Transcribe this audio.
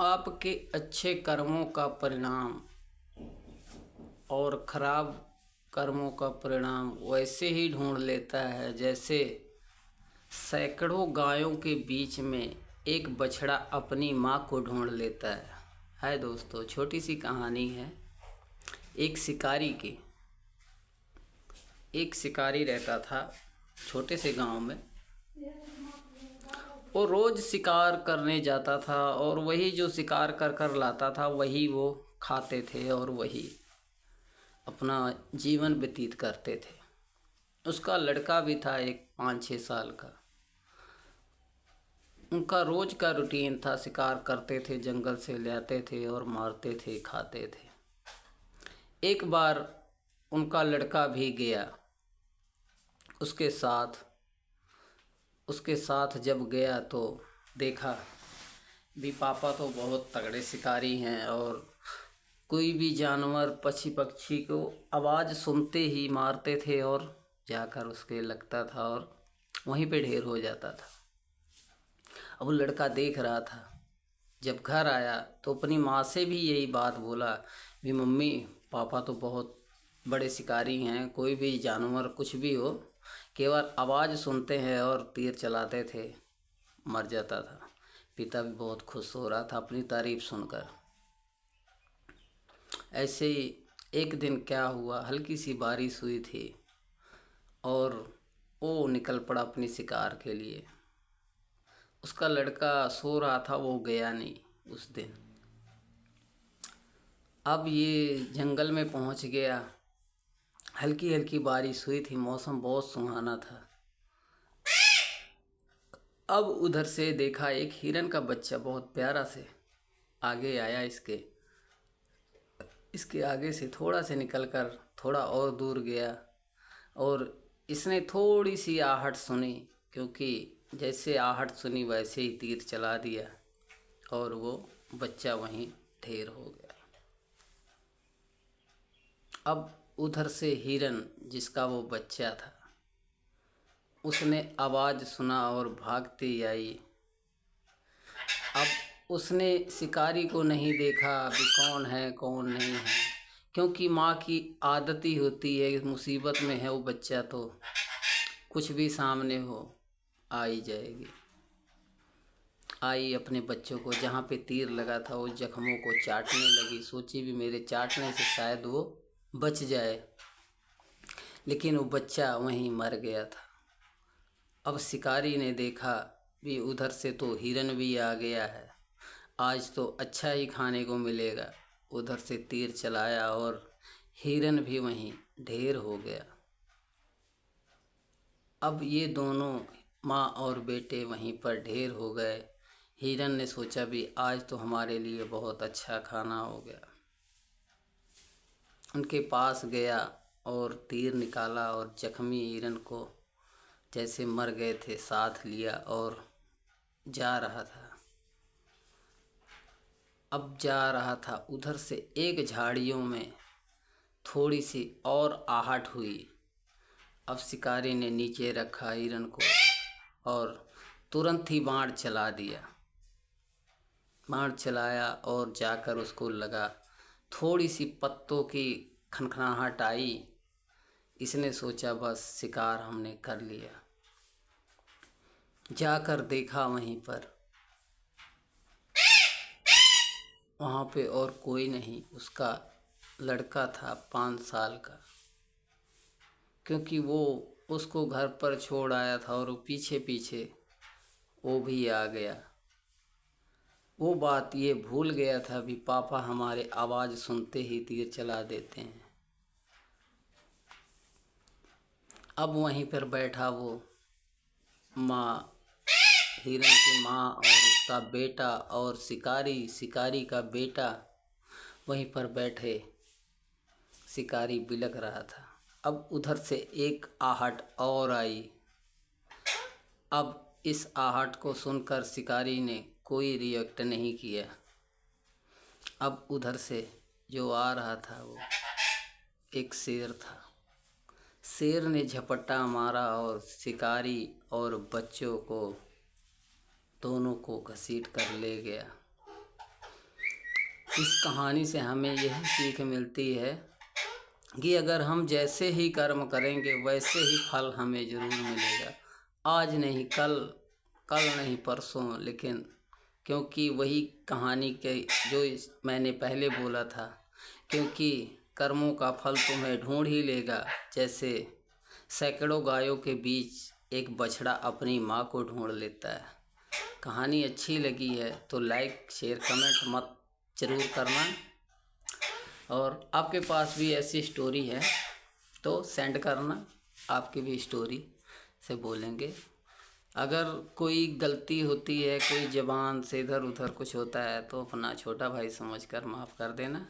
आपके अच्छे कर्मों का परिणाम और खराब कर्मों का परिणाम वैसे ही ढूंढ लेता है जैसे सैकड़ों गायों के बीच में एक बछड़ा अपनी माँ को ढूंढ लेता है। हाय दोस्तों, छोटी सी कहानी है। एक शिकारी की एक शिकारी रहता था छोटे से गांव में। वो रोज़ शिकार करने जाता था और वही जो शिकार कर कर लाता था वही वो खाते थे और वही अपना जीवन व्यतीत करते थे। उसका लड़का भी था एक 5-6 साल का। उनका रोज़ का रूटीन था, शिकार करते थे, जंगल से ले आते थे और मारते थे, खाते थे। एक बार उनका लड़का भी गया उसके साथ जब गया तो देखा भी पापा तो बहुत तगड़े शिकारी हैं और कोई भी जानवर पक्षी पक्षी को आवाज़ सुनते ही मारते थे और जाकर उसके लगता था और वहीं पे ढेर हो जाता था। अब वो लड़का देख रहा था। जब घर आया तो अपनी माँ से भी यही बात बोला भी मम्मी, पापा तो बहुत बड़े शिकारी हैं, कोई भी जानवर कुछ भी हो केवल आवाज़ सुनते हैं और तीर चलाते थे, मर जाता था। पिता भी बहुत खुश हो रहा था अपनी तारीफ सुनकर। ऐसे ही एक दिन क्या हुआ, हल्की सी बारिश हुई थी और वो निकल पड़ा अपनी शिकार के लिए। उसका लड़का सो रहा था, वो गया नहीं उस दिन। अब ये जंगल में पहुंच गया। हल्की हल्की बारिश हुई थी, मौसम बहुत सुहाना था। अब उधर से देखा एक हिरन का बच्चा बहुत प्यारा से आगे आया। इसके आगे से थोड़ा से निकलकर थोड़ा और दूर गया और इसने थोड़ी सी आहट सुनी, क्योंकि जैसे आहट सुनी वैसे ही तीर चला दिया और वो बच्चा वहीं ढेर हो गया। अब उधर से हिरन, जिसका वो बच्चा था, उसने आवाज़ सुना और भागती आई। अब उसने शिकारी को नहीं देखा भी कौन है कौन नहीं है, क्योंकि माँ की आदत ही होती है, मुसीबत में है वो बच्चा तो कुछ भी सामने हो आ ही जाएगी। आई अपने बच्चों को, जहाँ पे तीर लगा था वो जख्मों को चाटने लगी। सोची भी मेरे चाटने से शायद वो बच जाए, लेकिन वो बच्चा वहीं मर गया था। अब शिकारी ने देखा भी उधर से तो हिरन भी आ गया है, आज तो अच्छा ही खाने को मिलेगा। उधर से तीर चलाया और हिरन भी वहीं ढेर हो गया। अब ये दोनों माँ और बेटे वहीं पर ढेर हो गए। हिरन ने सोचा भी आज तो हमारे लिए बहुत अच्छा खाना हो गया। उनके पास गया और तीर निकाला और जख्मी हिरन को, जैसे मर गए थे, साथ लिया और जा रहा था। अब जा रहा था, उधर से एक झाड़ियों में थोड़ी सी और आहट हुई। अब शिकारी ने नीचे रखा हिरन को और तुरंत ही बाण चला दिया। बाण चलाया और जाकर उसको लगा, थोड़ी सी पत्तों की खनखनाहट आई। इसने सोचा बस शिकार हमने कर लिया। जाकर देखा वहाँ पे और कोई नहीं, उसका लड़का था 5 साल का, क्योंकि वो उसको घर पर छोड़ आया था और वो पीछे पीछे वो भी आ गया। वो बात ये भूल गया था भी पापा हमारे आवाज़ सुनते ही तीर चला देते हैं। अब वहीं पर बैठा वो माँ, हिरन की माँ और उसका बेटा और शिकारी का बेटा वहीं पर बैठे। शिकारी बिलख रहा था। अब उधर से एक आहट और आई। अब इस आहट को सुनकर शिकारी ने कोई रिएक्ट नहीं किया। अब उधर से जो आ रहा था वो एक शेर था। शेर ने झपट्टा मारा और शिकारी और बच्चों को दोनों को घसीट कर ले गया। इस कहानी से हमें यही सीख मिलती है कि अगर हम जैसे ही कर्म करेंगे वैसे ही फल हमें ज़रूर मिलेगा। आज नहीं कल, कल नहीं परसों, लेकिन क्योंकि वही कहानी के जो मैंने पहले बोला था, क्योंकि कर्मों का फल तुम्हें ढूंढ ही लेगा। जैसे सैकड़ों गायों के बीच एक बछड़ा अपनी माँ को ढूंढ लेता है। कहानी अच्छी लगी है तो लाइक शेयर कमेंट मत ज़रूर करना, और आपके पास भी ऐसी स्टोरी है तो सेंड करना, आपकी भी स्टोरी से बोलेंगे। अगर कोई गलती होती है, कोई ज़बान से इधर उधर कुछ होता है तो अपना छोटा भाई समझकर माफ़ कर देना।